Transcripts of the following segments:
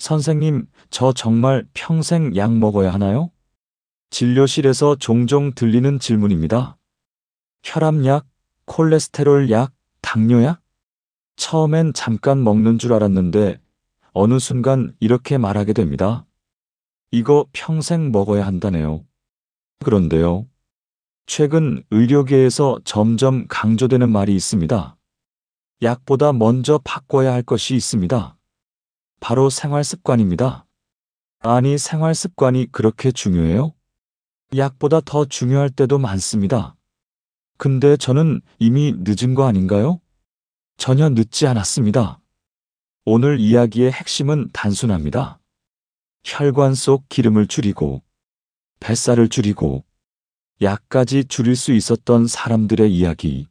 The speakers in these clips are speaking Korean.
선생님, 저 정말 평생 약 먹어야 하나요? 진료실에서 종종 들리는 질문입니다. 혈압약, 콜레스테롤 약, 당뇨약? 처음엔 잠깐 먹는 줄 알았는데 어느 순간 이렇게 말하게 됩니다. 이거 평생 먹어야 한다네요. 그런데요. 최근 의료계에서 점점 강조되는 말이 있습니다. 약보다 먼저 바꿔야 할 것이 있습니다. 바로 생활 습관입니다. 아니, 생활 습관이 그렇게 중요해요? 약보다 더 중요할 때도 많습니다. 근데 저는 이미 늦은 거 아닌가요? 전혀 늦지 않았습니다. 오늘 이야기의 핵심은 단순합니다. 혈관 속 기름을 줄이고, 뱃살을 줄이고, 약까지 줄일 수 있었던 사람들의 이야기.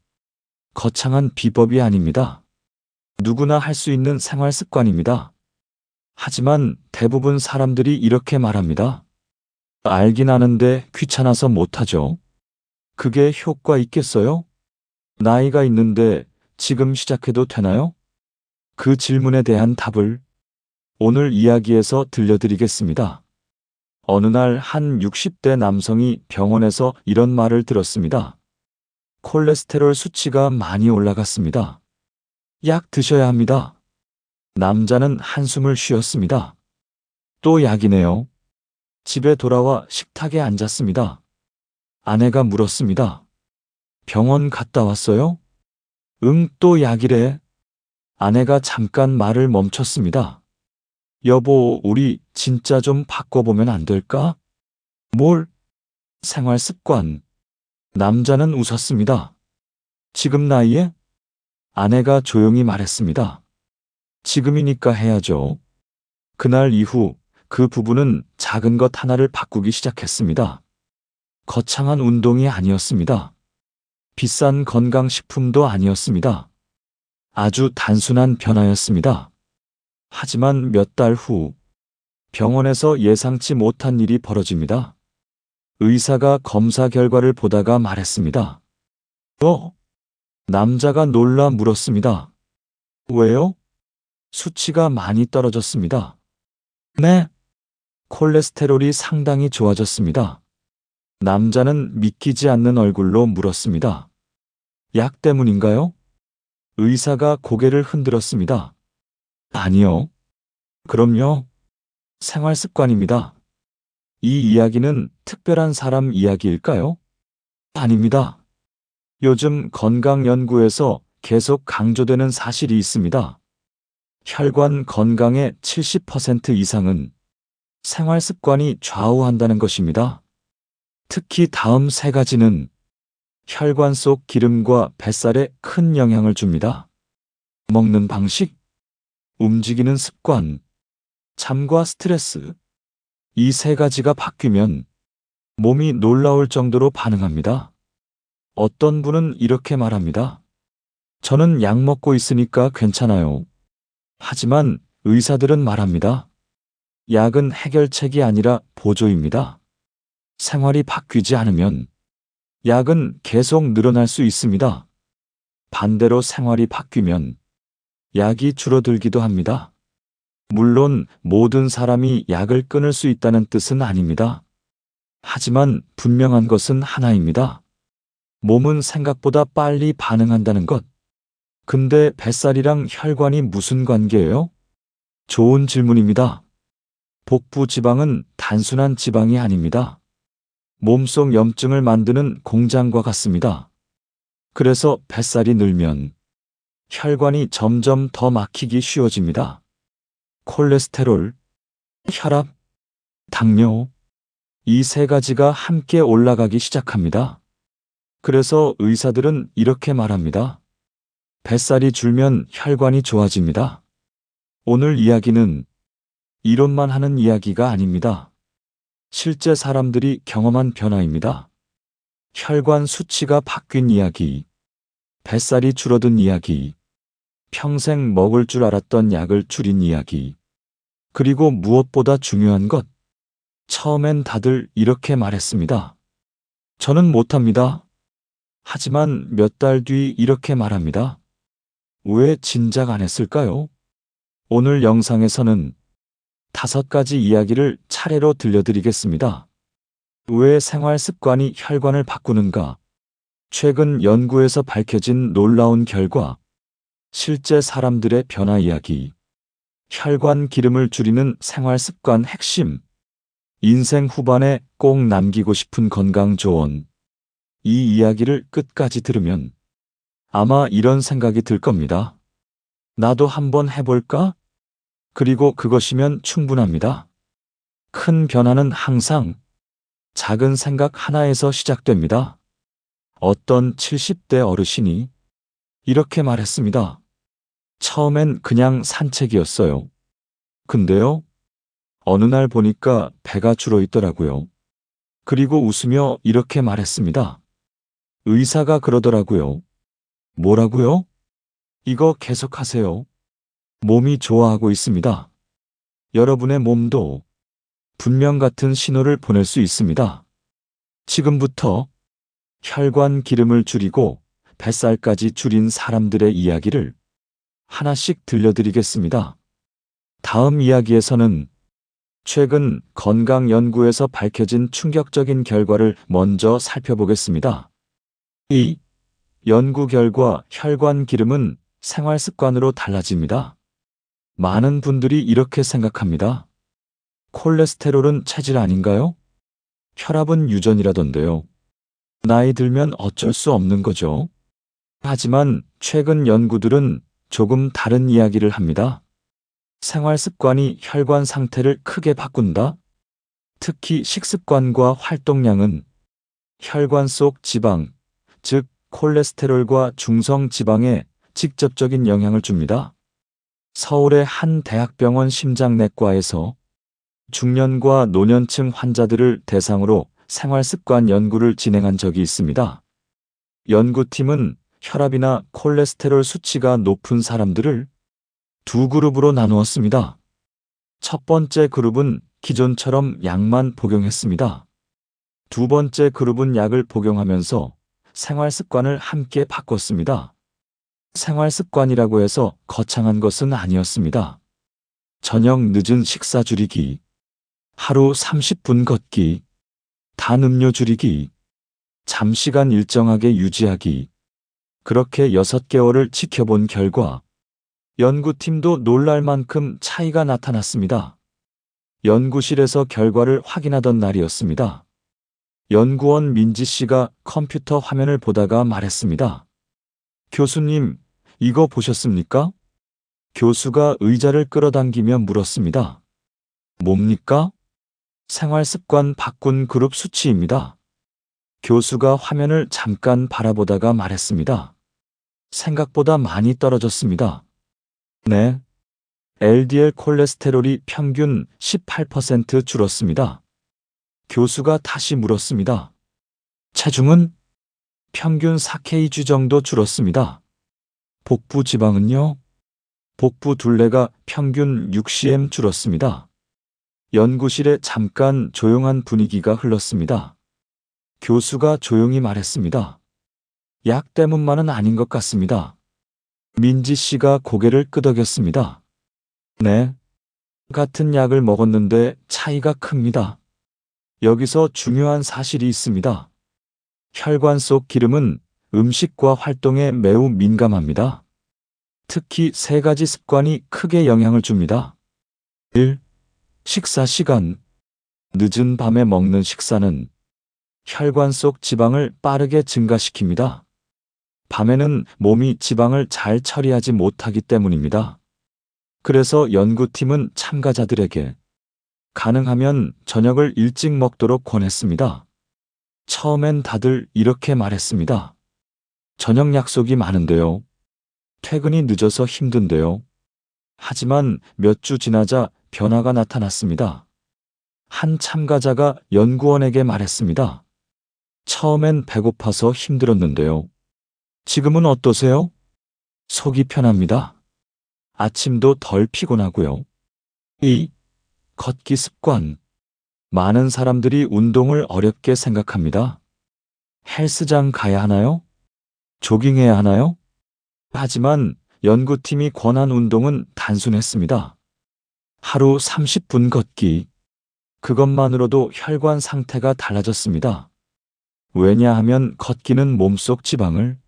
거창한 비법이 아닙니다. 누구나 할 수 있는 생활 습관입니다. 하지만 대부분 사람들이 이렇게 말합니다. 알긴 아는데 귀찮아서 못하죠. 그게 효과 있겠어요? 나이가 있는데 지금 시작해도 되나요? 그 질문에 대한 답을 오늘 이야기에서 들려드리겠습니다. 어느 날 한 60대 남성이 병원에서 이런 말을 들었습니다. 콜레스테롤 수치가 많이 올라갔습니다. 약 드셔야 합니다. 남자는 한숨을 쉬었습니다. 또 약이네요. 집에 돌아와 식탁에 앉았습니다. 아내가 물었습니다. 병원 갔다 왔어요? 응, 또 약이래. 아내가 잠깐 말을 멈췄습니다. 여보, 우리 진짜 좀 바꿔보면 안 될까? 뭘? 생활 습관. 남자는 웃었습니다. 지금 나이에? 아내가 조용히 말했습니다. 지금이니까 해야죠. 그날 이후 그 부부는 작은 것 하나를 바꾸기 시작했습니다. 거창한 운동이 아니었습니다. 비싼 건강식품도 아니었습니다. 아주 단순한 변화였습니다. 하지만 몇 달 후 병원에서 예상치 못한 일이 벌어집니다. 의사가 검사 결과를 보다가 말했습니다. 남자가 놀라 물었습니다. 왜요? 수치가 많이 떨어졌습니다. 네. 콜레스테롤이 상당히 좋아졌습니다. 남자는 믿기지 않는 얼굴로 물었습니다. 약 때문인가요? 의사가 고개를 흔들었습니다. 아니요. 그럼요. 생활 습관입니다. 이 이야기는 특별한 사람 이야기일까요? 아닙니다. 요즘 건강 연구에서 계속 강조되는 사실이 있습니다. 혈관 건강의 70% 이상은 생활 습관이 좌우한다는 것입니다. 특히 다음 세 가지는 혈관 속 기름과 뱃살에 큰 영향을 줍니다. 먹는 방식, 움직이는 습관, 잠과 스트레스. 이 세 가지가 바뀌면 몸이 놀라울 정도로 반응합니다. 어떤 분은 이렇게 말합니다. 저는 약 먹고 있으니까 괜찮아요. 하지만 의사들은 말합니다. 약은 해결책이 아니라 보조입니다. 생활이 바뀌지 않으면 약은 계속 늘어날 수 있습니다. 반대로 생활이 바뀌면 약이 줄어들기도 합니다. 물론 모든 사람이 약을 끊을 수 있다는 뜻은 아닙니다. 하지만 분명한 것은 하나입니다. 몸은 생각보다 빨리 반응한다는 것. 근데 뱃살이랑 혈관이 무슨 관계예요? 좋은 질문입니다. 복부 지방은 단순한 지방이 아닙니다. 몸속 염증을 만드는 공장과 같습니다. 그래서 뱃살이 늘면 혈관이 점점 더 막히기 쉬워집니다. 콜레스테롤, 혈압, 당뇨, 이 세 가지가 함께 올라가기 시작합니다. 그래서 의사들은 이렇게 말합니다. 뱃살이 줄면 혈관이 좋아집니다. 오늘 이야기는 이론만 하는 이야기가 아닙니다. 실제 사람들이 경험한 변화입니다. 혈관 수치가 바뀐 이야기, 뱃살이 줄어든 이야기, 평생 먹을 줄 알았던 약을 줄인 이야기. 그리고 무엇보다 중요한 것. 처음엔 다들 이렇게 말했습니다. 저는 못합니다. 하지만 몇 달 뒤 이렇게 말합니다. 왜 진작 안 했을까요? 오늘 영상에서는 5가지 이야기를 차례로 들려드리겠습니다. 왜 생활 습관이 혈관을 바꾸는가? 최근 연구에서 밝혀진 놀라운 결과, 실제 사람들의 변화 이야기, 혈관 기름을 줄이는 생활 습관 핵심, 인생 후반에 꼭 남기고 싶은 건강 조언. 이 이야기를 끝까지 들으면 아마 이런 생각이 들 겁니다. 나도 한번 해볼까? 그리고 그것이면 충분합니다. 큰 변화는 항상 작은 생각 하나에서 시작됩니다. 어떤 70대 어르신이 이렇게 말했습니다. 처음엔 그냥 산책이었어요. 근데요, 어느 날 보니까 배가 줄어 있더라고요. 그리고 웃으며 이렇게 말했습니다. 의사가 그러더라고요. 뭐라고요? 이거 계속하세요. 몸이 좋아하고 있습니다. 여러분의 몸도 분명 같은 신호를 보낼 수 있습니다. 지금부터 혈관 기름을 줄이고 뱃살까지 줄인 사람들의 이야기를 하나씩 들려드리겠습니다. 다음 이야기에서는 최근 건강 연구에서 밝혀진 충격적인 결과를 먼저 살펴보겠습니다. 이 연구 결과 혈관 기름은 생활 습관으로 달라집니다. 많은 분들이 이렇게 생각합니다. 콜레스테롤은 체질 아닌가요? 혈압은 유전이라던데요. 나이 들면 어쩔 수 없는 거죠. 하지만 최근 연구들은 조금 다른 이야기를 합니다. 생활 습관이 혈관 상태를 크게 바꾼다. 특히 식습관과 활동량은 혈관 속 지방, 즉 콜레스테롤과 중성 지방에 직접적인 영향을 줍니다. 서울의 한 대학병원 심장내과에서 중년과 노년층 환자들을 대상으로 생활습관 연구를 진행한 적이 있습니다. 연구팀은 혈압이나 콜레스테롤 수치가 높은 사람들을 두 그룹으로 나누었습니다. 첫 번째 그룹은 기존처럼 약만 복용했습니다. 두 번째 그룹은 약을 복용하면서 생활 습관을 함께 바꿨습니다. 생활 습관이라고 해서 거창한 것은 아니었습니다. 저녁 늦은 식사 줄이기, 하루 30분 걷기, 단 음료 줄이기, 잠시간 일정하게 유지하기. 그렇게 6개월을 지켜본 결과 연구팀도 놀랄 만큼 차이가 나타났습니다. 연구실에서 결과를 확인하던 날이었습니다. 연구원 민지 씨가 컴퓨터 화면을 보다가 말했습니다. 교수님, 이거 보셨습니까? 교수가 의자를 끌어당기며 물었습니다. 뭡니까? 생활 습관 바꾼 그룹 수치입니다. 교수가 화면을 잠깐 바라보다가 말했습니다. 생각보다 많이 떨어졌습니다. 네. LDL 콜레스테롤이 평균 18% 줄었습니다. 교수가 다시 물었습니다. 체중은 평균 4kg 정도 줄었습니다. 복부 지방은요? 복부 둘레가 평균 6cm 줄었습니다. 연구실에 잠깐 조용한 분위기가 흘렀습니다. 교수가 조용히 말했습니다. 약 때문만은 아닌 것 같습니다. 민지 씨가 고개를 끄덕였습니다. 네. 같은 약을 먹었는데 차이가 큽니다. 여기서 중요한 사실이 있습니다. 혈관 속 기름은 음식과 활동에 매우 민감합니다. 특히 3가지 습관이 크게 영향을 줍니다. 1. 식사 시간. 늦은 밤에 먹는 식사는 혈관 속 지방을 빠르게 증가시킵니다. 밤에는 몸이 지방을 잘 처리하지 못하기 때문입니다. 그래서 연구팀은 참가자들에게 가능하면 저녁을 일찍 먹도록 권했습니다. 처음엔 다들 이렇게 말했습니다. 저녁 약속이 많은데요. 퇴근이 늦어서 힘든데요. 하지만 몇 주 지나자 변화가 나타났습니다. 한 참가자가 연구원에게 말했습니다. 처음엔 배고파서 힘들었는데요. 지금은 어떠세요? 속이 편합니다. 아침도 덜 피곤하고요. 2. 걷기 습관. 많은 사람들이 운동을 어렵게 생각합니다. 헬스장 가야 하나요? 조깅해야 하나요? 하지만 연구팀이 권한 운동은 단순했습니다. 하루 30분 걷기. 그것만으로도 혈관 상태가 달라졌습니다. 왜냐하면 걷기는 몸속 지방을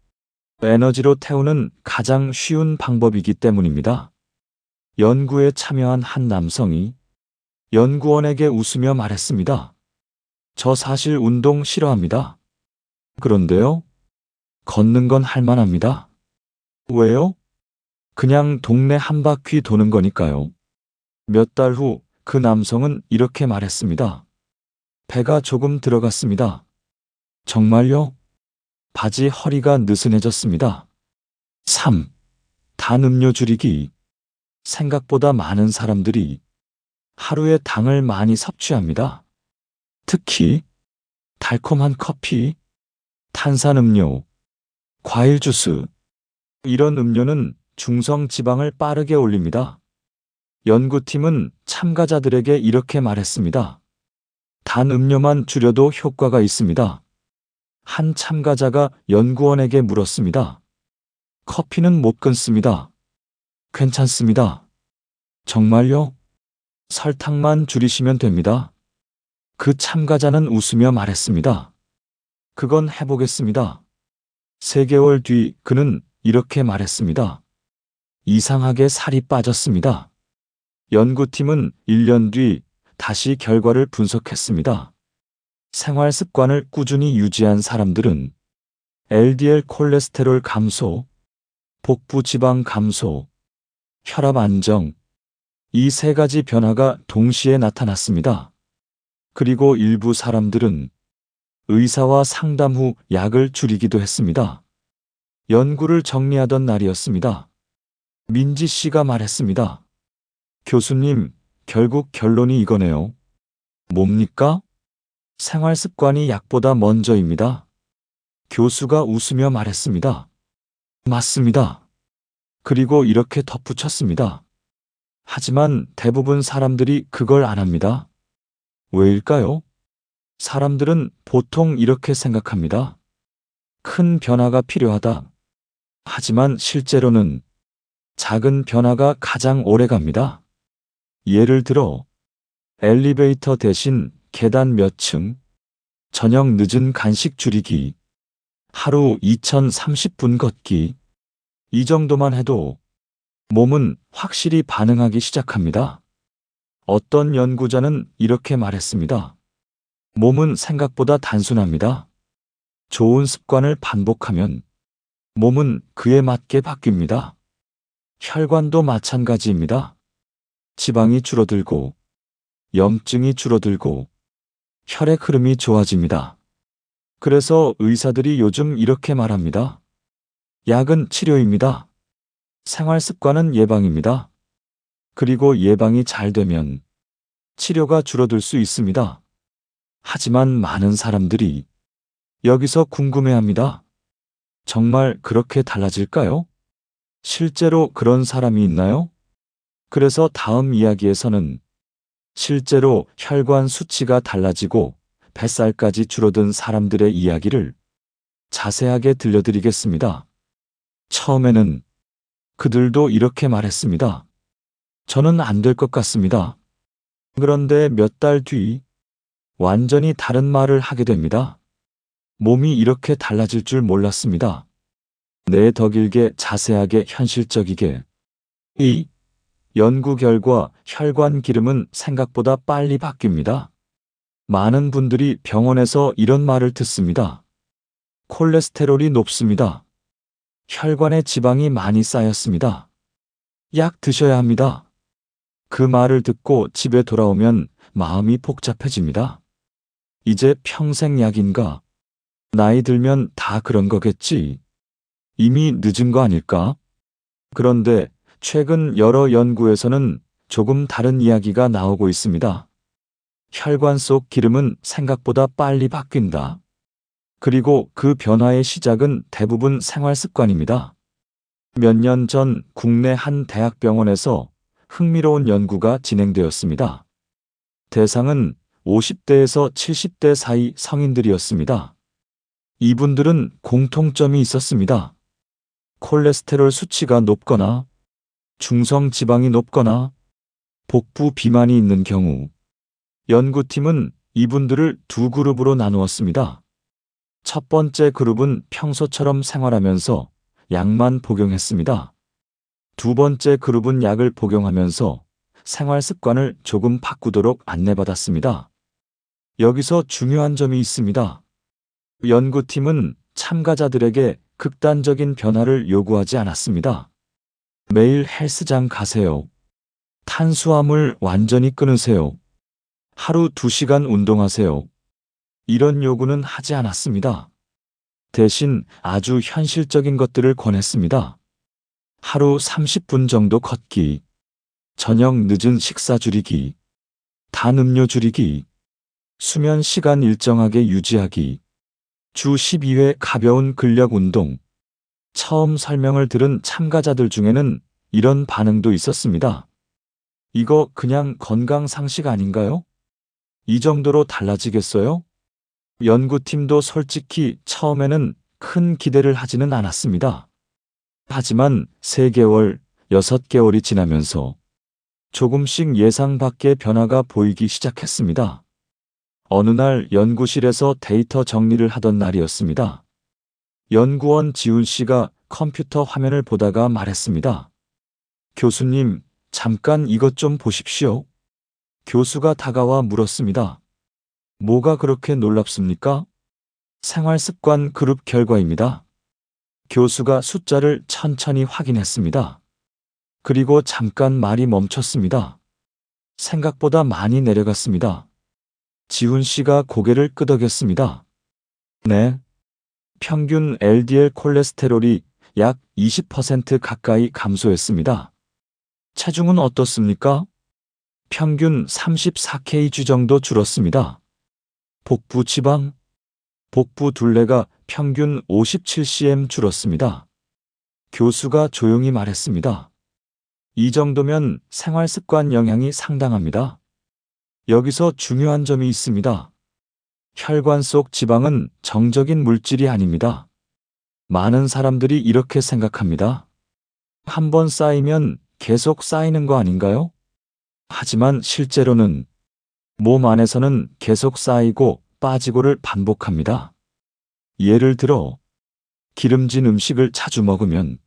에너지로 태우는 가장 쉬운 방법이기 때문입니다. 연구에 참여한 한 남성이 연구원에게 웃으며 말했습니다. 저 사실 운동 싫어합니다. 그런데요? 걷는 건 할만합니다. 왜요? 그냥 동네 한 바퀴 도는 거니까요. 몇 달 후 그 남성은 이렇게 말했습니다. 배가 조금 들어갔습니다. 정말요? 바지 허리가 느슨해졌습니다. 3. 단 음료 줄이기. 생각보다 많은 사람들이 하루에 당을 많이 섭취합니다. 특히 달콤한 커피, 탄산음료, 과일 주스. 이런 음료는 중성 지방을 빠르게 올립니다. 연구팀은 참가자들에게 이렇게 말했습니다. 단 음료만 줄여도 효과가 있습니다. 한 참가자가 연구원에게 물었습니다. 커피는 못 끊습니다. 괜찮습니다. 정말요? 설탕만 줄이시면 됩니다. 그 참가자는 웃으며 말했습니다. 그건 해보겠습니다. 3개월 뒤 그는 이렇게 말했습니다. 이상하게 살이 빠졌습니다. 연구팀은 1년 뒤 다시 결과를 분석했습니다. 생활 습관을 꾸준히 유지한 사람들은 LDL 콜레스테롤 감소, 복부 지방 감소, 혈압 안정, 이 3가지 변화가 동시에 나타났습니다. 그리고 일부 사람들은 의사와 상담 후 약을 줄이기도 했습니다. 연구를 정리하던 날이었습니다. 민지 씨가 말했습니다. 교수님, 결국 결론이 이거네요. 뭡니까? 생활 습관이 약보다 먼저입니다. 교수가 웃으며 말했습니다. 맞습니다. 그리고 이렇게 덧붙였습니다. 하지만 대부분 사람들이 그걸 안 합니다. 왜일까요? 사람들은 보통 이렇게 생각합니다. 큰 변화가 필요하다. 하지만 실제로는 작은 변화가 가장 오래 갑니다. 예를 들어, 엘리베이터 대신 계단 몇 층, 저녁 늦은 간식 줄이기, 하루 2030분 걷기, 이 정도만 해도 몸은 확실히 반응하기 시작합니다. 어떤 연구자는 이렇게 말했습니다. 몸은 생각보다 단순합니다. 좋은 습관을 반복하면 몸은 그에 맞게 바뀝니다. 혈관도 마찬가지입니다. 지방이 줄어들고, 염증이 줄어들고, 혈액 흐름이 좋아집니다. 그래서 의사들이 요즘 이렇게 말합니다. 약은 치료입니다. 생활 습관은 예방입니다. 그리고 예방이 잘 되면 치료가 줄어들 수 있습니다. 하지만 많은 사람들이 여기서 궁금해합니다. 정말 그렇게 달라질까요? 실제로 그런 사람이 있나요? 그래서 다음 이야기에서는 실제로 혈관 수치가 달라지고 뱃살까지 줄어든 사람들의 이야기를 자세하게 들려드리겠습니다. 처음에는 그들도 이렇게 말했습니다. 저는 안 될 것 같습니다. 그런데 몇 달 뒤 완전히 다른 말을 하게 됩니다. 몸이 이렇게 달라질 줄 몰랐습니다. 네, 더 길게 자세하게 현실적이게. 이 연구 결과 혈관 기름은 생각보다 빨리 바뀝니다. 많은 분들이 병원에서 이런 말을 듣습니다. 콜레스테롤이 높습니다. 혈관에 지방이 많이 쌓였습니다. 약 드셔야 합니다. 그 말을 듣고 집에 돌아오면 마음이 복잡해집니다. 이제 평생 약인가? 나이 들면 다 그런 거겠지. 이미 늦은 거 아닐까? 그런데 최근 여러 연구에서는 조금 다른 이야기가 나오고 있습니다. 혈관 속 기름은 생각보다 빨리 바뀐다. 그리고 그 변화의 시작은 대부분 생활 습관입니다. 몇 년 전 국내 한 대학병원에서 흥미로운 연구가 진행되었습니다. 대상은 50대에서 70대 사이 성인들이었습니다. 이분들은 공통점이 있었습니다. 콜레스테롤 수치가 높거나 중성 지방이 높거나 복부 비만이 있는 경우 연구팀은 이분들을 두 그룹으로 나누었습니다. 첫 번째 그룹은 평소처럼 생활하면서 약만 복용했습니다. 두 번째 그룹은 약을 복용하면서 생활 습관을 조금 바꾸도록 안내받았습니다. 여기서 중요한 점이 있습니다. 연구팀은 참가자들에게 극단적인 변화를 요구하지 않았습니다. 매일 헬스장 가세요. 탄수화물 완전히 끊으세요. 하루 2시간 운동하세요. 이런 요구는 하지 않았습니다. 대신 아주 현실적인 것들을 권했습니다. 하루 30분 정도 걷기, 저녁 늦은 식사 줄이기, 단 음료 줄이기, 수면 시간 일정하게 유지하기, 주 12회 가벼운 근력 운동. 처음 설명을 들은 참가자들 중에는 이런 반응도 있었습니다. 이거 그냥 건강 상식 아닌가요? 이 정도로 달라지겠어요? 연구팀도 솔직히 처음에는 큰 기대를 하지는 않았습니다. 하지만 3개월, 6개월이 지나면서 조금씩 예상 밖의 변화가 보이기 시작했습니다. 어느 날 연구실에서 데이터 정리를 하던 날이었습니다. 연구원 지훈 씨가 컴퓨터 화면을 보다가 말했습니다. 교수님, 잠깐 이것 좀 보십시오. 교수가 다가와 물었습니다. 뭐가 그렇게 놀랍습니까? 생활습관 그룹 결과입니다. 교수가 숫자를 천천히 확인했습니다. 그리고 잠깐 말이 멈췄습니다. 생각보다 많이 내려갔습니다. 지훈 씨가 고개를 끄덕였습니다. 네. 평균 LDL 콜레스테롤이 약 20% 가까이 감소했습니다. 체중은 어떻습니까? 평균 34kg 정도 줄었습니다. 복부 지방, 복부 둘레가 평균 57cm 줄었습니다. 교수가 조용히 말했습니다. 이 정도면 생활습관 영향이 상당합니다. 여기서 중요한 점이 있습니다. 혈관 속 지방은 정적인 물질이 아닙니다. 많은 사람들이 이렇게 생각합니다. 한 번 쌓이면 계속 쌓이는 거 아닌가요? 하지만 실제로는 몸 안에서는 계속 쌓이고 빠지고를 반복합니다. 예를 들어 기름진 음식을 자주 먹으면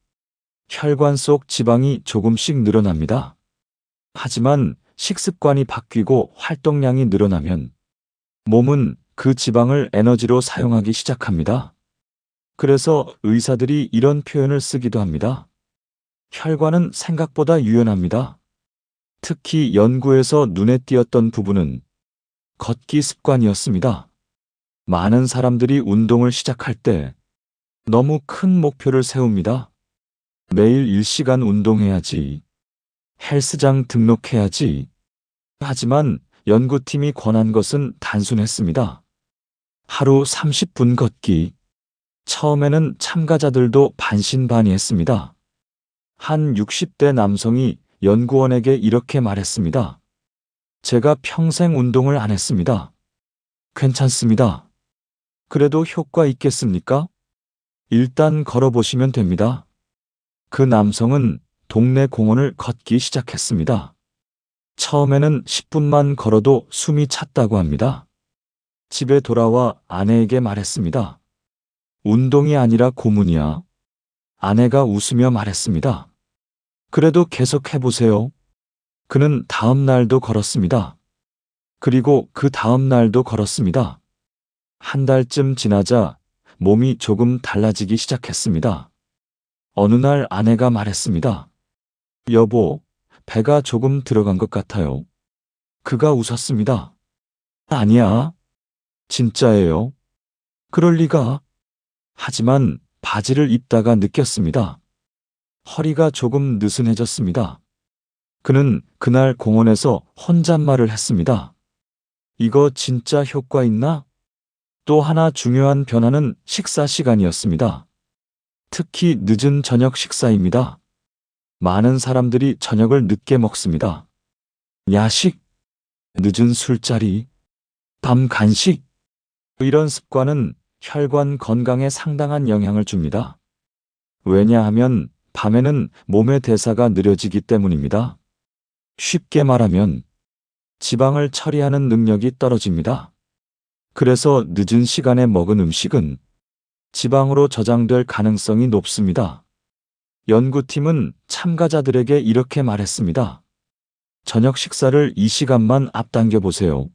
혈관 속 지방이 조금씩 늘어납니다. 하지만 식습관이 바뀌고 활동량이 늘어나면 몸은 그 지방을 에너지로 사용하기 시작합니다. 그래서 의사들이 이런 표현을 쓰기도 합니다. 혈관은 생각보다 유연합니다. 특히 연구에서 눈에 띄었던 부분은 걷기 습관이었습니다. 많은 사람들이 운동을 시작할 때 너무 큰 목표를 세웁니다. 매일 1시간 운동해야지. 헬스장 등록해야지. 하지만 연구팀이 권한 것은 단순했습니다. 하루 30분 걷기. 처음에는 참가자들도 반신반의했습니다. 한 60대 남성이 연구원에게 이렇게 말했습니다. 제가 평생 운동을 안 했습니다. 괜찮습니다. 그래도 효과 있겠습니까? 일단 걸어보시면 됩니다. 그 남성은 동네 공원을 걷기 시작했습니다. 처음에는 10분만 걸어도 숨이 찼다고 합니다. 집에 돌아와 아내에게 말했습니다. 운동이 아니라 고문이야. 아내가 웃으며 말했습니다. 그래도 계속 해보세요. 그는 다음 날도 걸었습니다. 그리고 그 다음 날도 걸었습니다. 한 달쯤 지나자 몸이 조금 달라지기 시작했습니다. 어느 날 아내가 말했습니다. 여보, 배가 조금 들어간 것 같아요. 그가 웃었습니다. 아니야. 진짜예요. 그럴 리가. 하지만 바지를 입다가 느꼈습니다. 허리가 조금 느슨해졌습니다. 그는 그날 공원에서 혼잣말을 했습니다. 이거 진짜 효과 있나? 또 하나 중요한 변화는 식사 시간이었습니다. 특히 늦은 저녁 식사입니다. 많은 사람들이 저녁을 늦게 먹습니다. 야식, 늦은 술자리, 밤 간식. 이런 습관은 혈관 건강에 상당한 영향을 줍니다. 왜냐하면 밤에는 몸의 대사가 느려지기 때문입니다. 쉽게 말하면 지방을 처리하는 능력이 떨어집니다. 그래서 늦은 시간에 먹은 음식은 지방으로 저장될 가능성이 높습니다. 연구팀은 참가자들에게 이렇게 말했습니다. 저녁 식사를 이 시간만 앞당겨 보세요.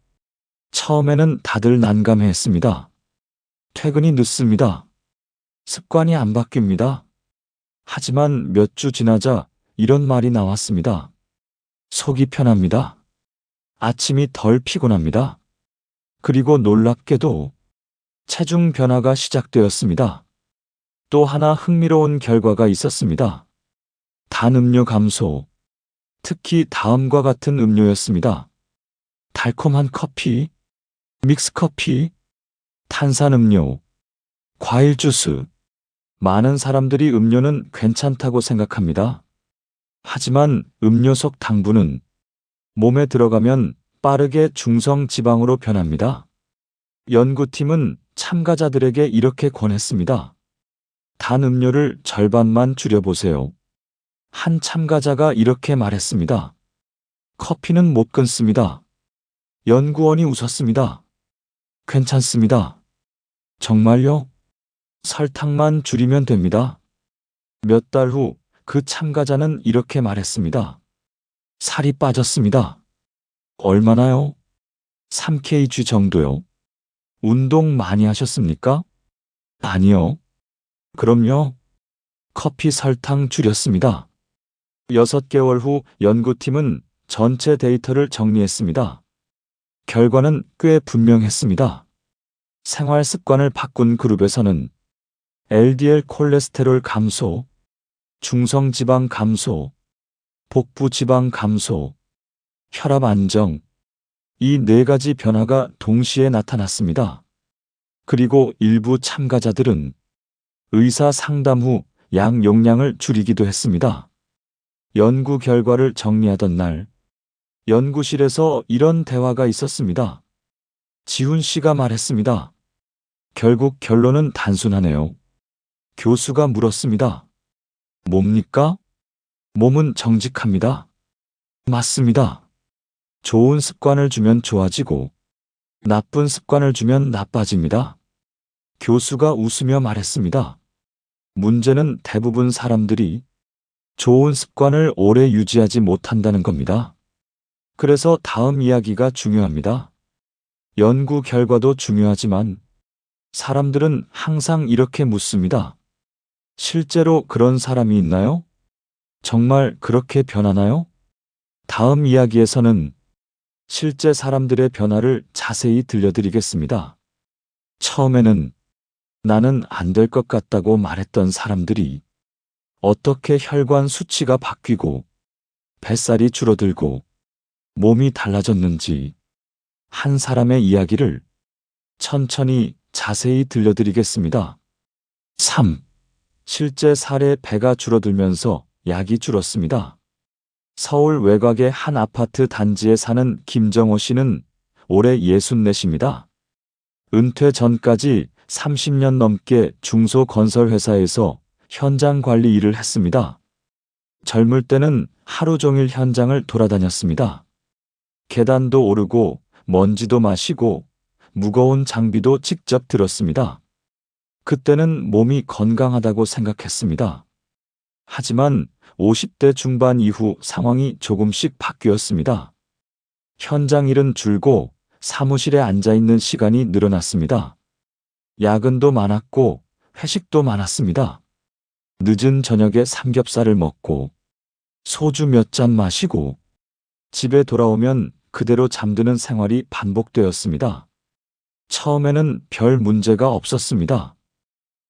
처음에는 다들 난감해했습니다. 퇴근이 늦습니다. 습관이 안 바뀝니다. 하지만 몇 주 지나자 이런 말이 나왔습니다. 속이 편합니다. 아침이 덜 피곤합니다. 그리고 놀랍게도 체중 변화가 시작되었습니다. 또 하나 흥미로운 결과가 있었습니다. 단 음료 감소. 특히 다음과 같은 음료였습니다. 달콤한 커피, 믹스커피, 탄산음료, 과일 주스. 많은 사람들이 음료는 괜찮다고 생각합니다. 하지만 음료 속 당분은 몸에 들어가면 빠르게 중성 지방으로 변합니다. 연구팀은 참가자들에게 이렇게 권했습니다. 단 음료를 절반만 줄여보세요. 한 참가자가 이렇게 말했습니다. 커피는 못 끊습니다. 연구원이 웃었습니다. 괜찮습니다. 정말요? 설탕만 줄이면 됩니다. 몇 달 후 그 참가자는 이렇게 말했습니다. 살이 빠졌습니다. 얼마나요? 3kg 정도요. 운동 많이 하셨습니까? 아니요. 그럼요. 커피 설탕 줄였습니다. 6개월 후 연구팀은 전체 데이터를 정리했습니다. 결과는 꽤 분명했습니다. 생활 습관을 바꾼 그룹에서는 LDL 콜레스테롤 감소, 중성지방 감소, 복부지방 감소, 혈압 안정, 이 4가지 변화가 동시에 나타났습니다. 그리고 일부 참가자들은 의사 상담 후 약 용량을 줄이기도 했습니다. 연구 결과를 정리하던 날, 연구실에서 이런 대화가 있었습니다. 지훈 씨가 말했습니다. 결국 결론은 단순하네요. 교수가 물었습니다. 뭡니까? 몸은 정직합니다. 맞습니다. 좋은 습관을 주면 좋아지고 나쁜 습관을 주면 나빠집니다. 교수가 웃으며 말했습니다. 문제는 대부분 사람들이 좋은 습관을 오래 유지하지 못한다는 겁니다. 그래서 다음 이야기가 중요합니다. 연구 결과도 중요하지만 사람들은 항상 이렇게 묻습니다. 실제로 그런 사람이 있나요? 정말 그렇게 변하나요? 다음 이야기에서는 실제 사람들의 변화를 자세히 들려드리겠습니다. 처음에는 나는 안 될 것 같다고 말했던 사람들이 어떻게 혈관 수치가 바뀌고 뱃살이 줄어들고 몸이 달라졌는지 한 사람의 이야기를 천천히 자세히 들려드리겠습니다. 3. 실제 사례 배가 줄어들면서 약이 줄었습니다. 서울 외곽의 한 아파트 단지에 사는 김정호 씨는 올해 64입니다. 은퇴 전까지 30년 넘게 중소건설회사에서 현장 관리 일을 했습니다. 젊을 때는 하루 종일 현장을 돌아다녔습니다. 계단도 오르고 먼지도 마시고 무거운 장비도 직접 들었습니다. 그때는 몸이 건강하다고 생각했습니다. 하지만 50대 중반 이후 상황이 조금씩 바뀌었습니다. 현장 일은 줄고 사무실에 앉아 있는 시간이 늘어났습니다. 야근도 많았고 회식도 많았습니다. 늦은 저녁에 삼겹살을 먹고 소주 몇 잔 마시고 집에 돌아오면 그대로 잠드는 생활이 반복되었습니다. 처음에는 별 문제가 없었습니다.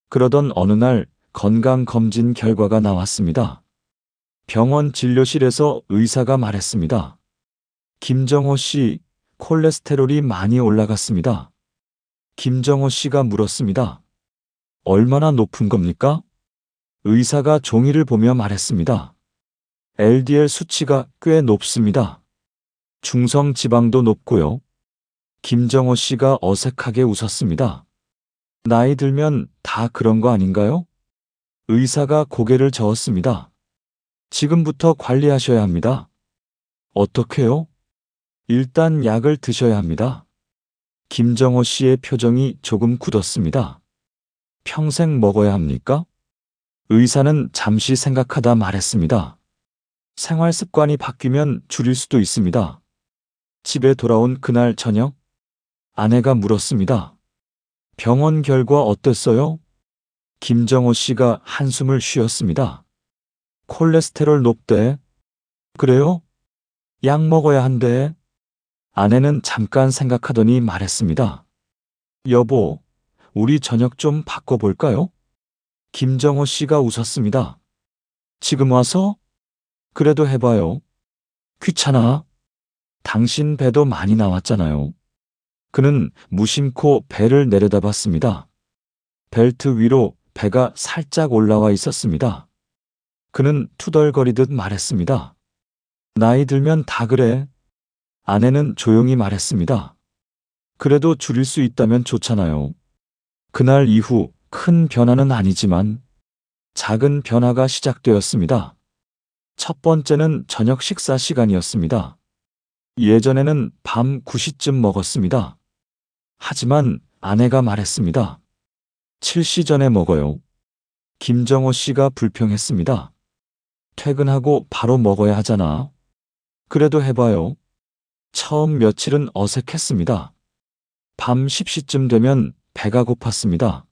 그러던 어느 날 건강검진 결과가 나왔습니다. 병원 진료실에서 의사가 말했습니다. 김정호 씨, 콜레스테롤이 많이 올라갔습니다. 김정호 씨가 물었습니다. 얼마나 높은 겁니까? 의사가 종이를 보며 말했습니다. LDL 수치가 꽤 높습니다. 중성 지방도 높고요. 김정호 씨가 어색하게 웃었습니다. 나이 들면 다 그런 거 아닌가요? 의사가 고개를 저었습니다. 지금부터 관리하셔야 합니다. 어떻게요? 일단 약을 드셔야 합니다. 김정호 씨의 표정이 조금 굳었습니다. 평생 먹어야 합니까? 의사는 잠시 생각하다 말했습니다. 생활 습관이 바뀌면 줄일 수도 있습니다. 집에 돌아온 그날 저녁, 아내가 물었습니다. 병원 결과 어땠어요? 김정호 씨가 한숨을 쉬었습니다. 콜레스테롤 높대. 그래요? 약 먹어야 한대. 아내는 잠깐 생각하더니 말했습니다. 여보, 우리 저녁 좀 바꿔볼까요? 김정호 씨가 웃었습니다. 지금 와서? 그래도 해봐요. 귀찮아. 당신 배도 많이 나왔잖아요. 그는 무심코 배를 내려다봤습니다. 벨트 위로 배가 살짝 올라와 있었습니다. 그는 투덜거리듯 말했습니다. 나이 들면 다 그래. 아내는 조용히 말했습니다. 그래도 줄일 수 있다면 좋잖아요. 그날 이후 큰 변화는 아니지만 작은 변화가 시작되었습니다. 첫 번째는 저녁 식사 시간이었습니다. 예전에는 밤 9시쯤 먹었습니다. 하지만 아내가 말했습니다. 7시 전에 먹어요. 김정호 씨가 불평했습니다. 퇴근하고 바로 먹어야 하잖아. 그래도 해봐요. 처음 며칠은 어색했습니다. 밤 10시쯤 되면 배가 고팠습니다.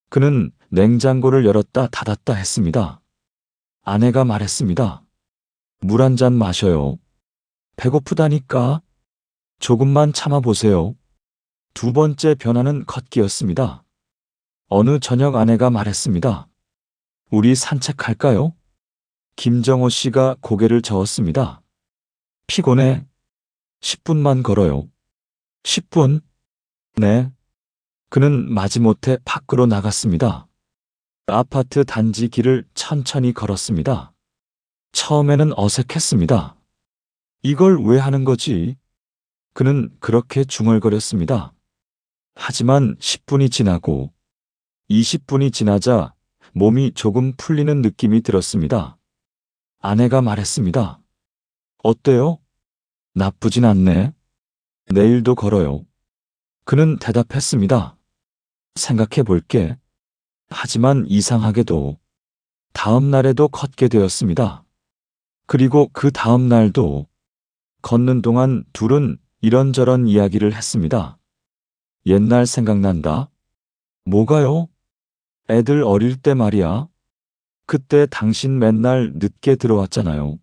그는 냉장고를 열었다 닫았다 했습니다. 아내가 말했습니다. 물 한 잔 마셔요. 배고프다니까. 조금만 참아보세요. 두 번째 변화는 걷기였습니다. 어느 저녁 아내가 말했습니다. 우리 산책할까요? 김정호 씨가 고개를 저었습니다. 피곤해. 10분만 걸어요. 10분? 네. 그는 마지못해 밖으로 나갔습니다. 아파트 단지 길을 천천히 걸었습니다. 처음에는 어색했습니다. 이걸 왜 하는 거지? 그는 그렇게 중얼거렸습니다. 하지만 10분이 지나고 20분이 지나자 몸이 조금 풀리는 느낌이 들었습니다. 아내가 말했습니다. 어때요? 나쁘진 않네. 내일도 걸어요. 그는 대답했습니다. 생각해 볼게. 하지만 이상하게도 다음 날에도 걷게 되었습니다. 그리고 그 다음 날도 걷는 동안 둘은 이런저런 이야기를 했습니다. 옛날 생각난다. 뭐가요? 애들 어릴 때 말이야. 그때 당신 맨날 늦게 들어왔잖아요.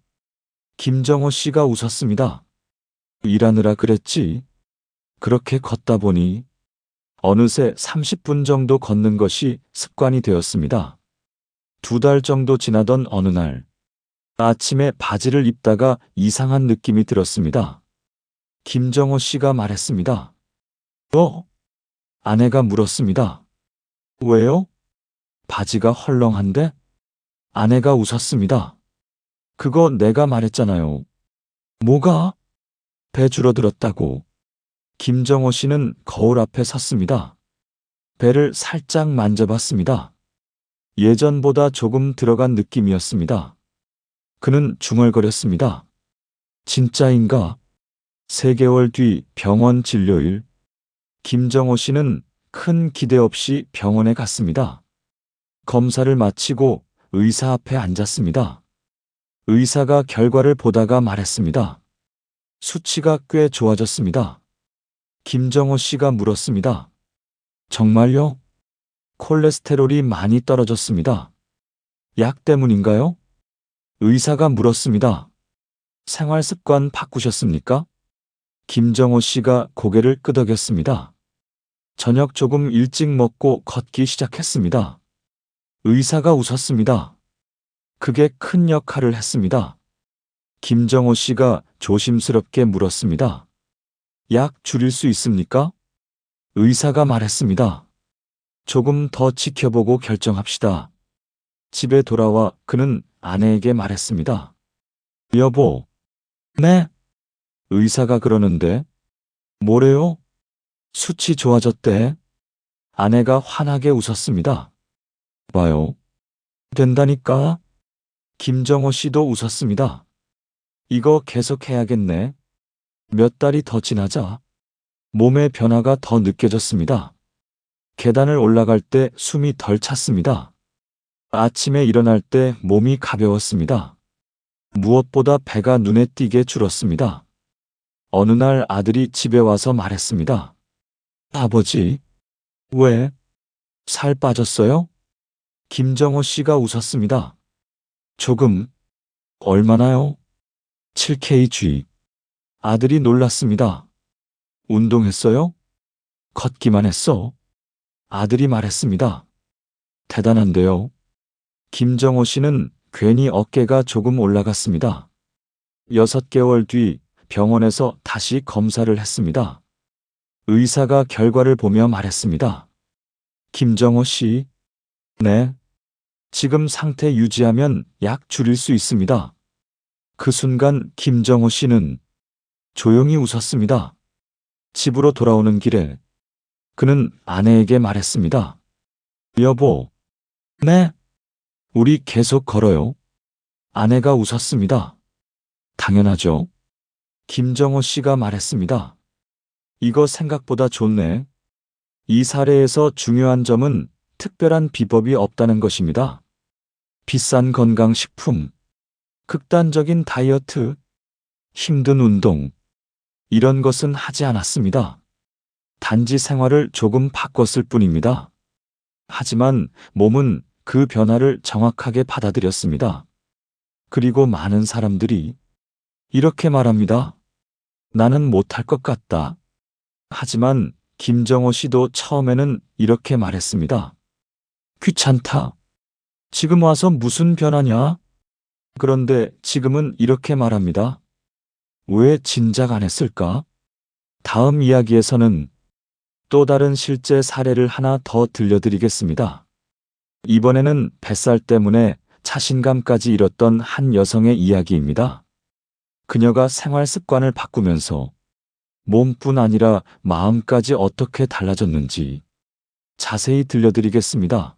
김정호 씨가 웃었습니다. 일하느라 그랬지. 그렇게 걷다 보니 어느새 30분 정도 걷는 것이 습관이 되었습니다. 2달 정도 지나던 어느 날, 아침에 바지를 입다가 이상한 느낌이 들었습니다. 김정호 씨가 말했습니다. 아내가 물었습니다. 왜요? 바지가 헐렁한데? 아내가 웃었습니다. 그거 내가 말했잖아요. 뭐가? 배 줄어들었다고. 김정호 씨는 거울 앞에 섰습니다. 배를 살짝 만져봤습니다. 예전보다 조금 들어간 느낌이었습니다. 그는 중얼거렸습니다. 진짜인가? 3개월 뒤 병원 진료일. 김정호 씨는 큰 기대 없이 병원에 갔습니다. 검사를 마치고 의사 앞에 앉았습니다. 의사가 결과를 보다가 말했습니다. 수치가 꽤 좋아졌습니다. 김정호 씨가 물었습니다. 정말요? 콜레스테롤이 많이 떨어졌습니다. 약 때문인가요? 의사가 물었습니다. 생활 습관 바꾸셨습니까? 김정호 씨가 고개를 끄덕였습니다. 저녁 조금 일찍 먹고 걷기 시작했습니다. 의사가 웃었습니다. 그게 큰 역할을 했습니다. 김정호 씨가 조심스럽게 물었습니다. 약 줄일 수 있습니까? 의사가 말했습니다. 조금 더 지켜보고 결정합시다. 집에 돌아와 그는 아내에게 말했습니다. 여보. 네? 의사가 그러는데. 뭐래요? 수치 좋아졌대. 아내가 환하게 웃었습니다. 봐요. 된다니까. 김정호 씨도 웃었습니다. 이거 계속해야겠네. 몇 달이 더 지나자 몸의 변화가 더 느껴졌습니다. 계단을 올라갈 때 숨이 덜 찼습니다. 아침에 일어날 때 몸이 가벼웠습니다. 무엇보다 배가 눈에 띄게 줄었습니다. 어느 날 아들이 집에 와서 말했습니다. 아버지, 왜? 살 빠졌어요? 김정호 씨가 웃었습니다. 조금. 얼마나요? 7kg. 아들이 놀랐습니다. 운동했어요? 걷기만 했어. 아들이 말했습니다. 대단한데요. 김정호 씨는 괜히 어깨가 조금 올라갔습니다. 6개월 뒤 병원에서 다시 검사를 했습니다. 의사가 결과를 보며 말했습니다. 김정호 씨, 네. 지금 상태 유지하면 약 줄일 수 있습니다. 그 순간 김정호 씨는 조용히 웃었습니다. 집으로 돌아오는 길에 그는 아내에게 말했습니다. 여보, 네. 우리 계속 걸어요. 아내가 웃었습니다. 당연하죠. 김정호 씨가 말했습니다. 이거 생각보다 좋네. 이 사례에서 중요한 점은 특별한 비법이 없다는 것입니다. 비싼 건강식품, 극단적인 다이어트, 힘든 운동, 이런 것은 하지 않았습니다. 단지 생활을 조금 바꿨을 뿐입니다. 하지만 몸은 그 변화를 정확하게 받아들였습니다. 그리고 많은 사람들이 이렇게 말합니다. 나는 못할 것 같다. 하지만 김정호 씨도 처음에는 이렇게 말했습니다. 귀찮다. 지금 와서 무슨 변화냐? 그런데 지금은 이렇게 말합니다. 왜 진작 안 했을까? 다음 이야기에서는 또 다른 실제 사례를 하나 더 들려드리겠습니다. 이번에는 뱃살 때문에 자신감까지 잃었던 한 여성의 이야기입니다. 그녀가 생활 습관을 바꾸면서 몸뿐 아니라 마음까지 어떻게 달라졌는지 자세히 들려드리겠습니다.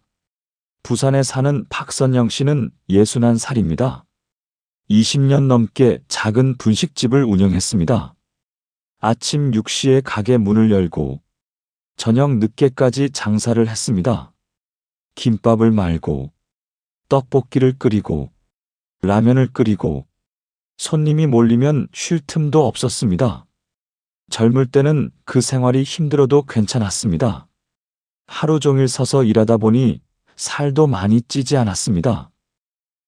부산에 사는 박선영 씨는 61살입니다. 20년 넘게 작은 분식집을 운영했습니다. 아침 6시에 가게 문을 열고 저녁 늦게까지 장사를 했습니다. 김밥을 말고 떡볶이를 끓이고 라면을 끓이고 손님이 몰리면 쉴 틈도 없었습니다. 젊을 때는 그 생활이 힘들어도 괜찮았습니다. 하루 종일 서서 일하다 보니 살도 많이 찌지 않았습니다.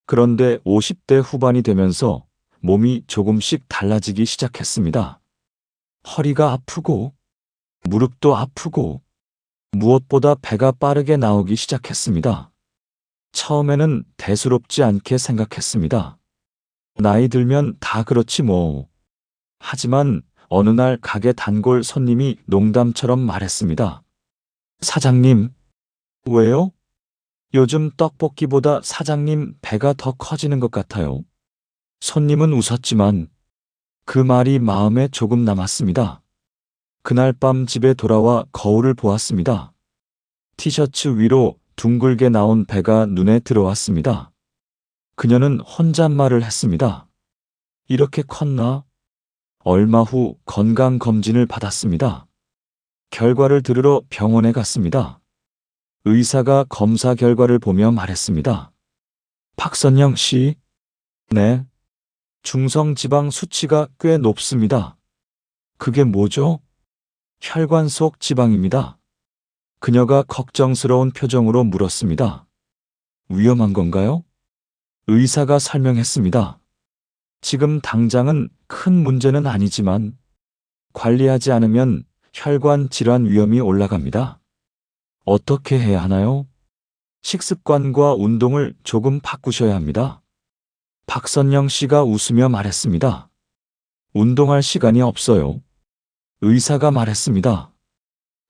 그런데 50대 후반이 되면서 몸이 조금씩 달라지기 시작했습니다. 허리가 아프고 무릎도 아프고 무엇보다 배가 빠르게 나오기 시작했습니다. 처음에는 대수롭지 않게 생각했습니다. 나이 들면 다 그렇지 뭐. 하지만 어느 날 가게 단골 손님이 농담처럼 말했습니다. 사장님, 왜요? 요즘 떡볶이보다 사장님 배가 더 커지는 것 같아요. 손님은 웃었지만 그 말이 마음에 조금 남았습니다. 그날 밤 집에 돌아와 거울을 보았습니다. 티셔츠 위로 둥글게 나온 배가 눈에 들어왔습니다. 그녀는 혼잣말을 했습니다. 이렇게 컸나? 얼마 후 건강검진을 받았습니다. 결과를 들으러 병원에 갔습니다. 의사가 검사 결과를 보며 말했습니다. 박선영 씨, 네. 중성지방 수치가 꽤 높습니다. 그게 뭐죠? 혈관 속 지방입니다. 그녀가 걱정스러운 표정으로 물었습니다. 위험한 건가요? 의사가 설명했습니다. 지금 당장은 큰 문제는 아니지만 관리하지 않으면 혈관 질환 위험이 올라갑니다. 어떻게 해야 하나요? 식습관과 운동을 조금 바꾸셔야 합니다. 박선영 씨가 웃으며 말했습니다. 운동할 시간이 없어요. 의사가 말했습니다.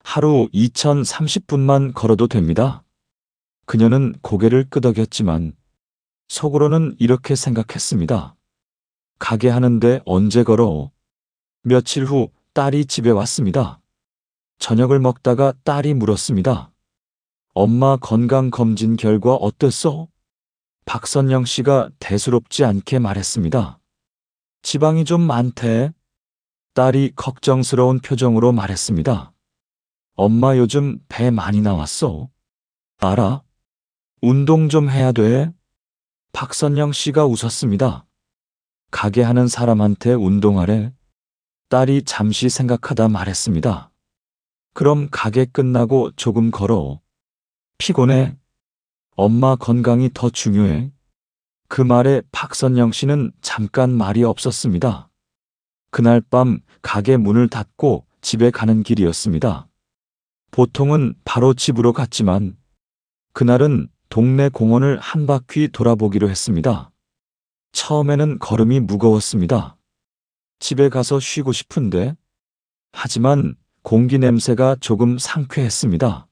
하루 2030분만 걸어도 됩니다. 그녀는 고개를 끄덕였지만 속으로는 이렇게 생각했습니다. 가게 하는데 언제 걸어? 며칠 후 딸이 집에 왔습니다. 저녁을 먹다가 딸이 물었습니다. 엄마 건강검진 결과 어땠어? 박선영 씨가 대수롭지 않게 말했습니다. 지방이 좀 많대. 딸이 걱정스러운 표정으로 말했습니다. 엄마 요즘 배 많이 나왔어. 알아? 운동 좀 해야 돼. 박선영 씨가 웃었습니다. 가게 하는 사람한테 운동하래. 딸이 잠시 생각하다 말했습니다. 그럼 가게 끝나고 조금 걸어. 피곤해. 엄마 건강이 더 중요해. 그 말에 박선영 씨는 잠깐 말이 없었습니다. 그날 밤 가게 문을 닫고 집에 가는 길이었습니다. 보통은 바로 집으로 갔지만 그날은 동네 공원을 한 바퀴 돌아보기로 했습니다. 처음에는 걸음이 무거웠습니다. 집에 가서 쉬고 싶은데, 하지만 공기 냄새가 조금 상쾌했습니다.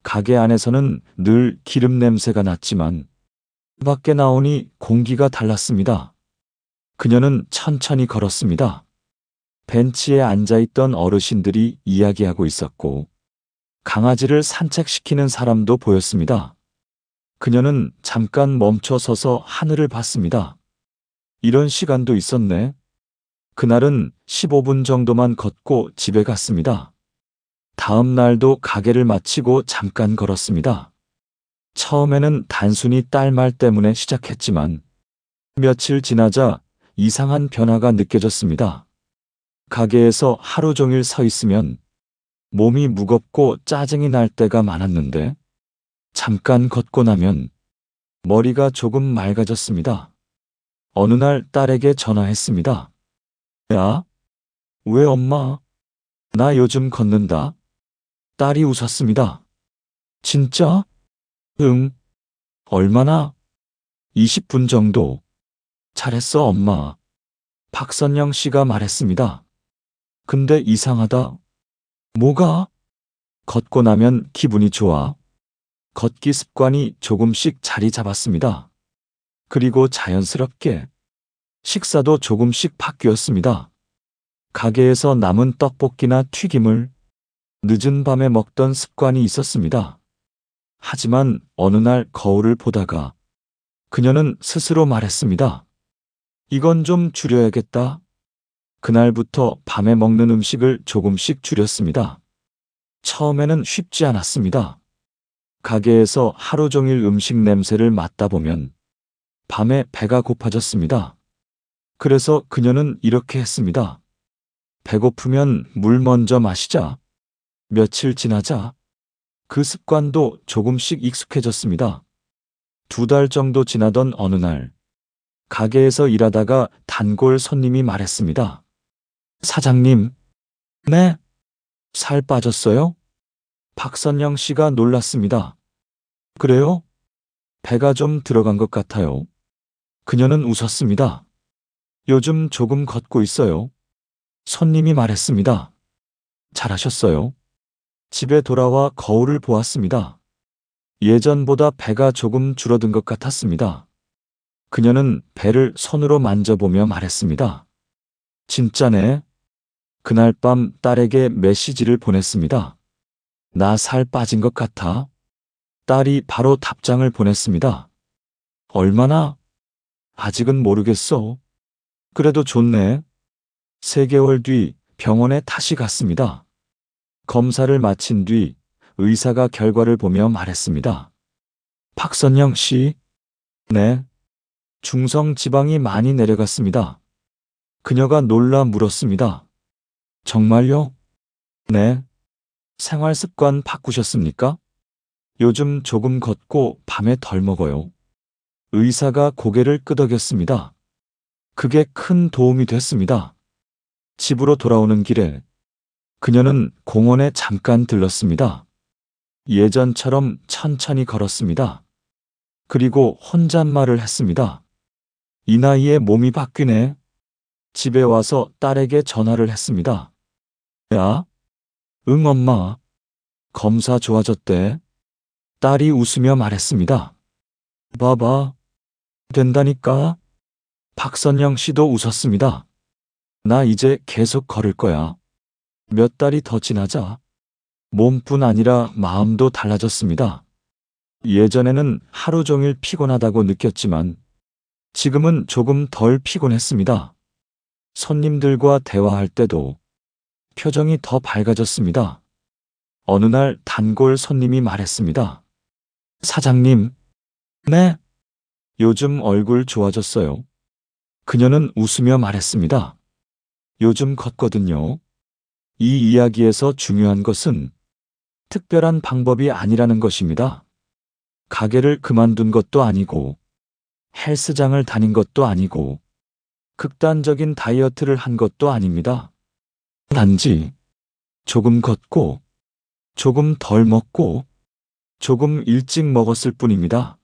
가게 안에서는 늘 기름 냄새가 났지만 밖에 나오니 공기가 달랐습니다. 그녀는 천천히 걸었습니다. 벤치에 앉아있던 어르신들이 이야기하고 있었고 강아지를 산책시키는 사람도 보였습니다. 그녀는 잠깐 멈춰 서서 하늘을 봤습니다. 이런 시간도 있었네. 그날은 15분 정도만 걷고 집에 갔습니다. 다음 날도 가게를 마치고 잠깐 걸었습니다. 처음에는 단순히 딸 말 때문에 시작했지만 며칠 지나자 이상한 변화가 느껴졌습니다. 가게에서 하루 종일 서 있으면 몸이 무겁고 짜증이 날 때가 많았는데 잠깐 걷고 나면 머리가 조금 맑아졌습니다. 어느 날 딸에게 전화했습니다. 야, 왜 엄마? 나 요즘 걷는다. 딸이 웃었습니다. 진짜? 응. 얼마나? 20분 정도. 잘했어, 엄마. 박선영 씨가 말했습니다. 근데 이상하다. 뭐가? 걷고 나면 기분이 좋아. 걷기 습관이 조금씩 자리 잡았습니다. 그리고 자연스럽게 식사도 조금씩 바뀌었습니다. 가게에서 남은 떡볶이나 튀김을 늦은 밤에 먹던 습관이 있었습니다. 하지만 어느 날 거울을 보다가 그녀는 스스로 말했습니다. 이건 좀 줄여야겠다. 그날부터 밤에 먹는 음식을 조금씩 줄였습니다. 처음에는 쉽지 않았습니다. 가게에서 하루 종일 음식 냄새를 맡다 보면 밤에 배가 고파졌습니다. 그래서 그녀는 이렇게 했습니다. 배고프면 물 먼저 마시자. 며칠 지나자 그 습관도 조금씩 익숙해졌습니다. 2달 정도 지나던 어느 날 가게에서 일하다가 단골 손님이 말했습니다. 사장님, 네? 살 빠졌어요? 박선영 씨가 놀랐습니다. 그래요? 배가 좀 들어간 것 같아요. 그녀는 웃었습니다. 요즘 조금 걷고 있어요. 손님이 말했습니다. 잘하셨어요. 집에 돌아와 거울을 보았습니다. 예전보다 배가 조금 줄어든 것 같았습니다. 그녀는 배를 손으로 만져보며 말했습니다. 진짜네. 그날 밤 딸에게 메시지를 보냈습니다. 나 살 빠진 것 같아. 딸이 바로 답장을 보냈습니다. 얼마나? 아직은 모르겠어. 그래도 좋네. 3개월 뒤 병원에 다시 갔습니다. 검사를 마친 뒤 의사가 결과를 보며 말했습니다. 박선영 씨, 네. 중성 지방이 많이 내려갔습니다. 그녀가 놀라 물었습니다. 정말요? 네. 생활 습관 바꾸셨습니까? 요즘 조금 걷고 밤에 덜 먹어요. 의사가 고개를 끄덕였습니다. 그게 큰 도움이 됐습니다. 집으로 돌아오는 길에 그녀는 공원에 잠깐 들렀습니다. 예전처럼 천천히 걸었습니다. 그리고 혼잣말을 했습니다. 이 나이에 몸이 바뀌네. 집에 와서 딸에게 전화를 했습니다. 야? 응, 엄마. 검사 좋아졌대. 딸이 웃으며 말했습니다. 봐봐. 된다니까. 박선영 씨도 웃었습니다. 나 이제 계속 걸을 거야. 몇 달이 더 지나자 몸뿐 아니라 마음도 달라졌습니다. 예전에는 하루 종일 피곤하다고 느꼈지만 지금은 조금 덜 피곤했습니다. 손님들과 대화할 때도 표정이 더 밝아졌습니다. 어느 날 단골 손님이 말했습니다. 사장님, 네, 요즘 얼굴 좋아졌어요. 그녀는 웃으며 말했습니다. 요즘 걷거든요. 이 이야기에서 중요한 것은 특별한 방법이 아니라는 것입니다. 가게를 그만둔 것도 아니고, 헬스장을 다닌 것도 아니고, 극단적인 다이어트를 한 것도 아닙니다. 단지 조금 걷고, 조금 덜 먹고, 조금 일찍 먹었을 뿐입니다.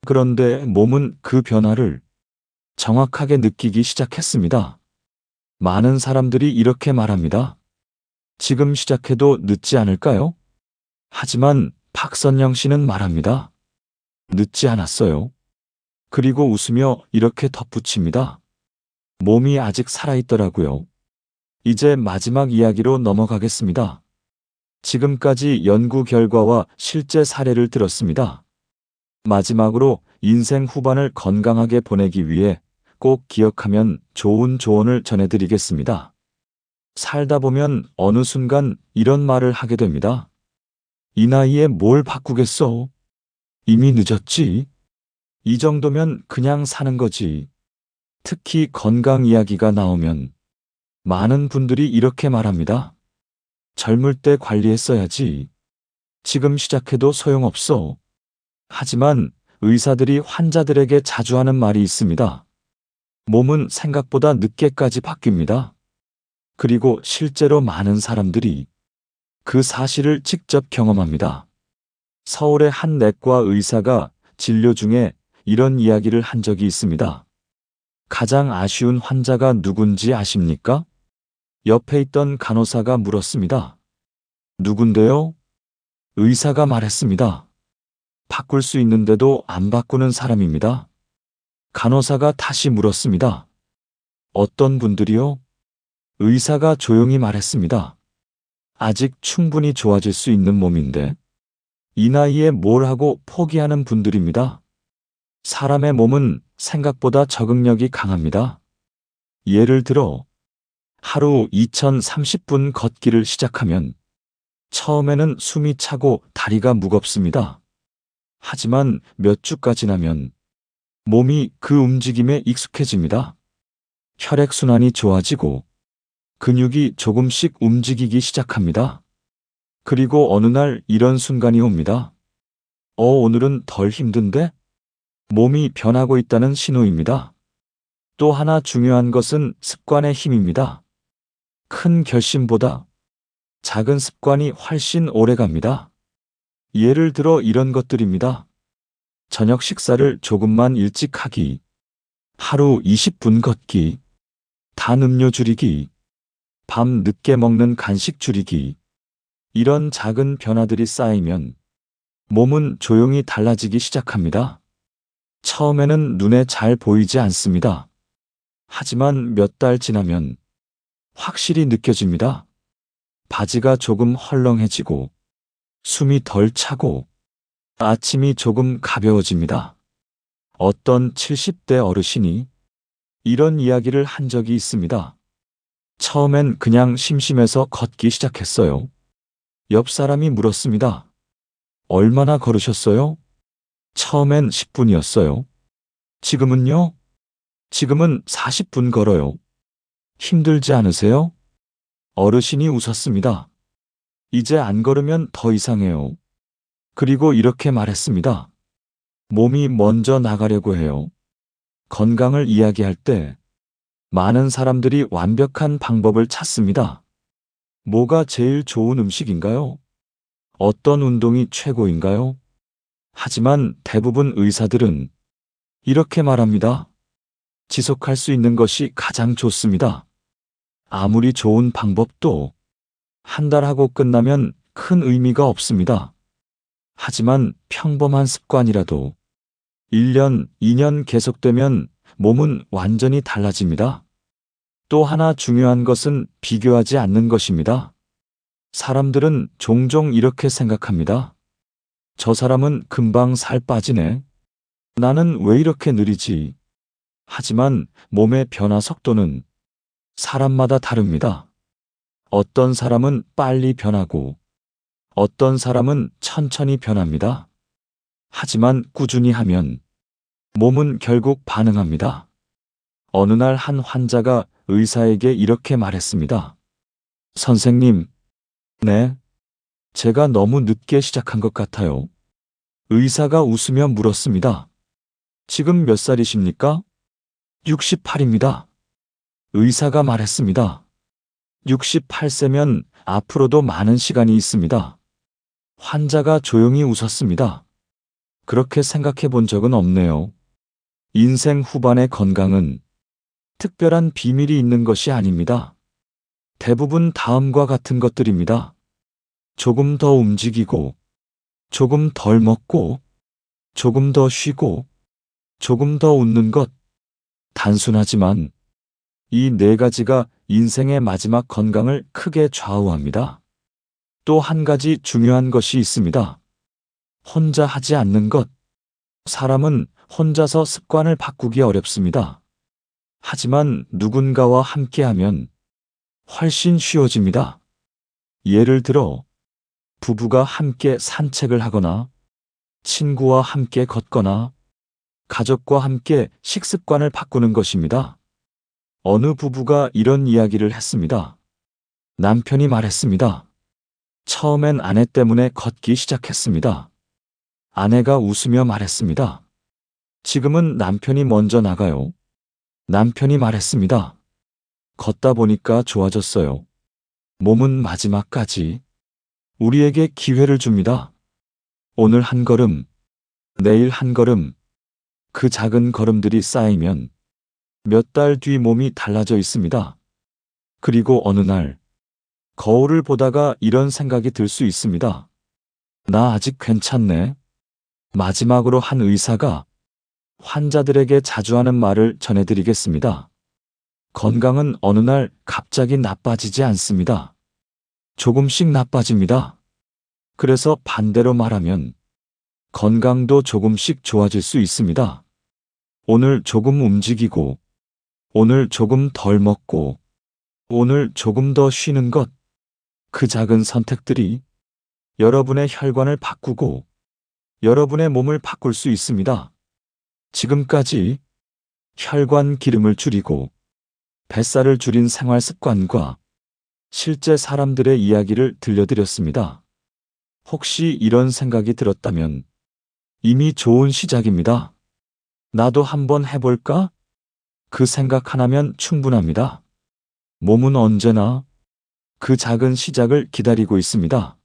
그런데 몸은 그 변화를 정확하게 느끼기 시작했습니다. 많은 사람들이 이렇게 말합니다. 지금 시작해도 늦지 않을까요? 하지만 박선영 씨는 말합니다. 늦지 않았어요. 그리고 웃으며 이렇게 덧붙입니다. 몸이 아직 살아있더라고요. 이제 마지막 이야기로 넘어가겠습니다. 지금까지 연구 결과와 실제 사례를 들었습니다. 마지막으로 인생 후반을 건강하게 보내기 위해 꼭 기억하면 좋은 조언을 전해드리겠습니다. 살다 보면 어느 순간 이런 말을 하게 됩니다. 이 나이에 뭘 바꾸겠어? 이미 늦었지. 이 정도면 그냥 사는 거지. 특히 건강 이야기가 나오면 많은 분들이 이렇게 말합니다. 젊을 때 관리했어야지. 지금 시작해도 소용없어. 하지만 의사들이 환자들에게 자주 하는 말이 있습니다. 몸은 생각보다 늦게까지 바뀝니다. 그리고 실제로 많은 사람들이 그 사실을 직접 경험합니다. 서울의 한 내과 의사가 진료 중에 이런 이야기를 한 적이 있습니다. 가장 아쉬운 환자가 누군지 아십니까? 옆에 있던 간호사가 물었습니다. 누군데요? 의사가 말했습니다. 바꿀 수 있는데도 안 바꾸는 사람입니다. 간호사가 다시 물었습니다. 어떤 분들이요? 의사가 조용히 말했습니다. 아직 충분히 좋아질 수 있는 몸인데 이 나이에 뭘 하고 포기하는 분들입니다. 사람의 몸은 생각보다 적응력이 강합니다. 예를 들어 하루 2030분 걷기를 시작하면 처음에는 숨이 차고 다리가 무겁습니다. 하지만 몇 주가 지나면 몸이 그 움직임에 익숙해집니다. 혈액순환이 좋아지고 근육이 조금씩 움직이기 시작합니다. 그리고 어느 날 이런 순간이 옵니다. 오늘은 덜 힘든데? 몸이 변하고 있다는 신호입니다. 또 하나 중요한 것은 습관의 힘입니다. 큰 결심보다 작은 습관이 훨씬 오래 갑니다. 예를 들어 이런 것들입니다. 저녁 식사를 조금만 일찍 하기, 하루 20분 걷기, 단 음료 줄이기, 밤 늦게 먹는 간식 줄이기. 이런 작은 변화들이 쌓이면 몸은 조용히 달라지기 시작합니다. 처음에는 눈에 잘 보이지 않습니다. 하지만 몇 달 지나면 확실히 느껴집니다. 바지가 조금 헐렁해지고, 숨이 덜 차고, 아침이 조금 가벼워집니다. 어떤 70대 어르신이 이런 이야기를 한 적이 있습니다. 처음엔 그냥 심심해서 걷기 시작했어요. 옆 사람이 물었습니다. 얼마나 걸으셨어요? 처음엔 10분이었어요. 지금은요? 지금은 40분 걸어요. 힘들지 않으세요? 어르신이 웃었습니다. 이제 안 걸으면 더 이상해요. 그리고 이렇게 말했습니다. 몸이 먼저 나가려고 해요. 건강을 이야기할 때 많은 사람들이 완벽한 방법을 찾습니다. 뭐가 제일 좋은 음식인가요? 어떤 운동이 최고인가요? 하지만 대부분 의사들은 이렇게 말합니다. 지속할 수 있는 것이 가장 좋습니다. 아무리 좋은 방법도 한 달 하고 끝나면 큰 의미가 없습니다. 하지만 평범한 습관이라도 1년, 2년 계속되면 몸은 완전히 달라집니다. 또 하나 중요한 것은 비교하지 않는 것입니다. 사람들은 종종 이렇게 생각합니다. 저 사람은 금방 살 빠지네. 나는 왜 이렇게 느리지? 하지만 몸의 변화 속도는 사람마다 다릅니다. 어떤 사람은 빨리 변하고 어떤 사람은 천천히 변합니다. 하지만 꾸준히 하면 몸은 결국 반응합니다. 어느 날 한 환자가 의사에게 이렇게 말했습니다. 선생님, 네, 제가 너무 늦게 시작한 것 같아요. 의사가 웃으며 물었습니다. 지금 몇 살이십니까? 68입니다. 의사가 말했습니다. 68세면 앞으로도 많은 시간이 있습니다. 환자가 조용히 웃었습니다. 그렇게 생각해 본 적은 없네요. 인생 후반의 건강은 특별한 비밀이 있는 것이 아닙니다. 대부분 다음과 같은 것들입니다. 조금 더 움직이고, 조금 덜 먹고, 조금 더 쉬고, 조금 더 웃는 것. 단순하지만 이 네 가지가 인생의 마지막 건강을 크게 좌우합니다. 또 한 가지 중요한 것이 있습니다. 혼자 하지 않는 것. 사람은 혼자서 습관을 바꾸기 어렵습니다. 하지만 누군가와 함께하면 훨씬 쉬워집니다. 예를 들어, 부부가 함께 산책을 하거나, 친구와 함께 걷거나, 가족과 함께 식습관을 바꾸는 것입니다. 어느 부부가 이런 이야기를 했습니다. 남편이 말했습니다. 처음엔 아내 때문에 걷기 시작했습니다. 아내가 웃으며 말했습니다. 지금은 남편이 먼저 나가요. 남편이 말했습니다. 걷다 보니까 좋아졌어요. 몸은 마지막까지 우리에게 기회를 줍니다. 오늘 한 걸음, 내일 한 걸음, 그 작은 걸음들이 쌓이면 몇 달 뒤 몸이 달라져 있습니다. 그리고 어느 날, 거울을 보다가 이런 생각이 들 수 있습니다. 나 아직 괜찮네. 마지막으로 한 의사가 환자들에게 자주 하는 말을 전해드리겠습니다. 건강은 어느 날 갑자기 나빠지지 않습니다. 조금씩 나빠집니다. 그래서 반대로 말하면 건강도 조금씩 좋아질 수 있습니다. 오늘 조금 움직이고, 오늘 조금 덜 먹고, 오늘 조금 더 쉬는 것. 그 작은 선택들이 여러분의 혈관을 바꾸고 여러분의 몸을 바꿀 수 있습니다. 지금까지 혈관 기름을 줄이고 뱃살을 줄인 생활 습관과 실제 사람들의 이야기를 들려드렸습니다. 혹시 이런 생각이 들었다면 이미 좋은 시작입니다. 나도 한번 해볼까? 그 생각 하나면 충분합니다. 몸은 언제나 그 작은 시작을 기다리고 있습니다.